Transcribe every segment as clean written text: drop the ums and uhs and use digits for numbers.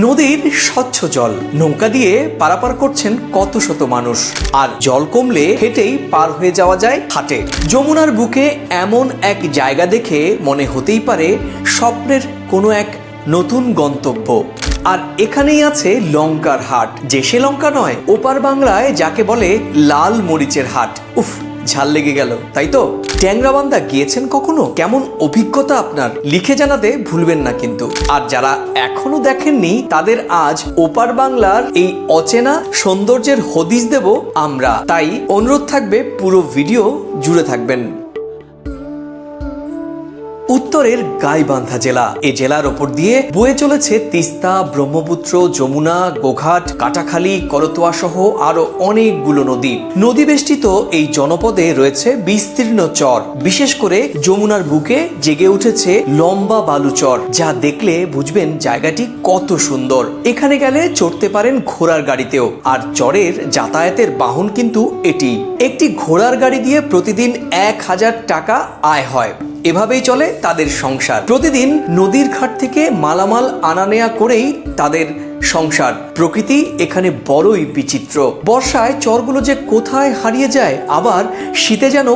নদীর স্বচ্ছ জল, নৌকা দিয়ে পারাপার করছেন কত শত মানুষ, আর জল কমলে হেঁটেই পার হয়ে যাওয়া যায় হাটে। যমুনার বুকে এমন এক জায়গা দেখে মনে হতেই পারে স্বপ্নের কোনো এক নতুন গন্তব্য। আর এখানেই আছে লঙ্কার হাট, যে সে লঙ্কা নয়, ওপার বাংলায় যাকে বলে লাল মরিচের হাট। উফ, ঝাল লেগে গেল, তাই তো? ট্যাংরাবান্ধা গিয়েছেন কখনো? কেমন অভিজ্ঞতা আপনার? লিখে জানাতে ভুলবেন না কিন্তু। আর যারা এখনো দেখেননি তাদের আজ ওপার বাংলার এই অচেনা সৌন্দর্যের হদিস দেব আমরা, তাই অনুরোধ থাকবে পুরো ভিডিও জুড়ে থাকবেন। উত্তরের গাইবান্ধা জেলা, এই জেলার ওপর দিয়ে বয়ে চলেছে তিস্তা, ব্রহ্মপুত্র, যমুনা, গোঘাট, কাটাখালী, করতোয়া সহ আরো অনেকগুলো নদী। নদী বেষ্টিত এই জনপদে রয়েছে বিস্তীর্ণ চর। বিশেষ করে যমুনার বুকে জেগে উঠেছে লম্বা বালুচর, যা দেখলে বুঝবেন জায়গাটি কত সুন্দর। এখানে গেলে চড়তে পারেন ঘোড়ার গাড়িতেও, আর চরের যাতায়াতের বাহন কিন্তু এটি। একটি ঘোড়ার গাড়ি দিয়ে প্রতিদিন 1000 টাকা আয় হয়। এভাবেই চলে তাদের সংসার। প্রতিদিন নদীর ঘাট থেকে মালামাল আনা নেয়া করেই তাদের সংসার। প্রকৃতি এখানে বড়ই বিচিত্র। বর্ষায় চরগুলো যে কোথায় হারিয়ে যায়, আবার শীতে যেন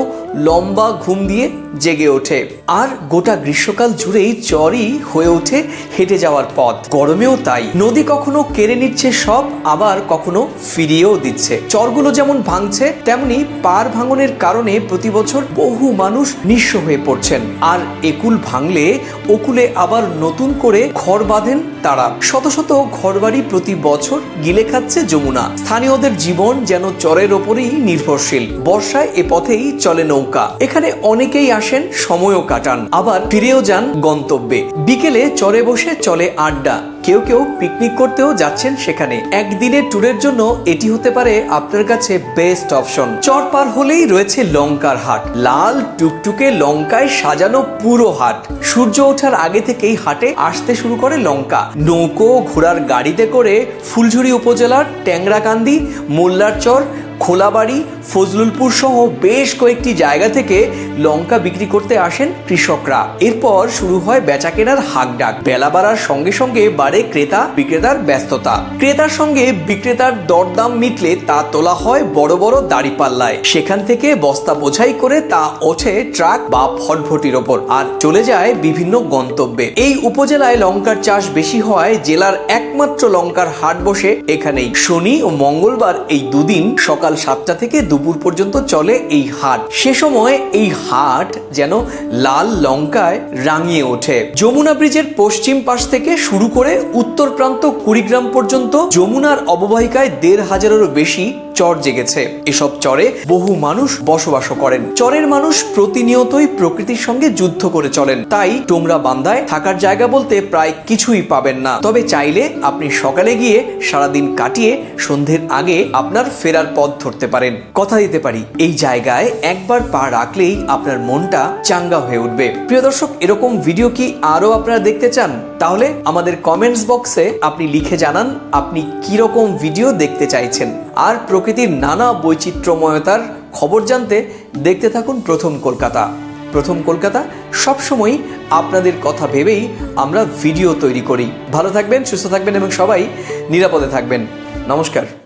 লম্বা ঘুম দিয়ে জেগে ওঠে। আর গোটা গ্রীষ্মকাল জুড়েই চরই হয়ে ওঠে হেঁটে যাওয়ার পথ। গরমেও তাই। নদী কখনো কেড়ে নিচ্ছে সব, আবার কখনো ফিরিয়েও দিচ্ছে। চরগুলো যেমন ভাঙছে, তেমনি পার ভাঙনের কারণে প্রতি বছর বহু মানুষ নিঃস্ব হয়ে পড়ছেন। আর একুল ভাঙলে ওকুলে আবার নতুন করে ঘর বাঁধেন তারা। শত শত ঘরবাড়ি প্রতি বছর গিলে খাচ্ছে যমুনা। স্থানীয়দের জীবন যেন চরের ওপরেই নির্ভরশীল। বর্ষায় এ পথেই চলে নৌকা। এখানে অনেকেই আসেন, সময়ও কাটান, আবার ফিরেও যান গন্তব্যে। বিকেলে চরে বসে চলে আড্ডা। কেউ কেউ পিকনিক করতেও যাচ্ছেন সেখানে। একদিনের ট্যুরের জন্য এটি হতে পারে আপনার কাছে বেস্ট অপশন। চর পার হলেই রয়েছে লঙ্কার হাট। লাল টুকটুকে লঙ্কায় সাজানো পুরো হাট। সূর্য ওঠার আগে থেকেই হাটে আসতে শুরু করে লঙ্কা। নৌকো, ঘোড়ার গাড়িতে করে ফুলঝুরি উপজেলার ট্যাংরাকান্দি, মোল্লারচর, খোলাবাড়ি, ফজলুলপুর সহ বেশ কয়েকটি জায়গা থেকে লঙ্কা বিক্রি করতে আসেন কৃষকরা। এরপর শুরু হয় বেচাকেনার হাঁকডাক। বেলা বাড়ার সঙ্গে সঙ্গে বাড়ে ক্রেতা বিক্রেতার ব্যস্ততা। ক্রেতার সঙ্গে বিক্রেতার দরদাম মিটলে তা তোলা হয় বড় বড় দাঁড়িপাল্লায়। সেখান থেকে বস্তা বোঝাই করে তা ওঠে ট্রাক বা ফটভটির ওপর, আর চলে যায় বিভিন্ন গন্তব্যে। এই উপজেলায় লঙ্কার চাষ বেশি হওয়ায় জেলার একমাত্র লঙ্কার হাট বসে এখানেই। শনি ও মঙ্গলবার এই দুদিন সকাল 7টা থেকে দুপুর পর্যন্ত চলে এই হাট। সে সময় এই হাট যেন লাল লঙ্কায় রাঙিয়ে ওঠে। যমুনা ব্রিজের পশ্চিম পাশ থেকে শুরু করে উত্তর প্রান্ত কুড়িগ্রাম পর্যন্ত যমুনার অববাহিকায় 1500-এরও বেশি চর জেগেছে। এসব চরে বহু মানুষ বসবাস করেন। চরের মানুষ প্রতিনিয়তই প্রকৃতির সঙ্গে যুদ্ধ করে চলেন। তাই ট্যাংরাবান্ধায় থাকার জায়গা বলতে প্রায় কিছুই পাবেন না। তবে চাইলে আপনি সকালে গিয়ে সারাদিন কাটিয়ে সন্ধ্যের আগে আপনার ফেরার পথ ধরতে পারেন। কথা দিতে পারি, এই জায়গায় একবার পা রাখলেই আপনার মনটা চাঙ্গা হয়ে উঠবে। প্রিয় দর্শক, এরকম ভিডিও কি আরো আপনারা দেখতে চান? তাহলে আমাদের কমেন্টস বক্সে আপনি লিখে জানান আপনি কি রকম ভিডিও দেখতে চাইছেন। আর প্রকৃতির নানা বৈচিত্র্যময়তার খবর জানতে দেখতে থাকুন প্রথম কলকাতা। প্রথম কলকাতা সবসময় আপনাদের কথা ভেবেই আমরা ভিডিও তৈরি করি। ভালো থাকবেন, সুস্থ থাকবেন এবং সবাই নিরাপদে থাকবেন। নমস্কার।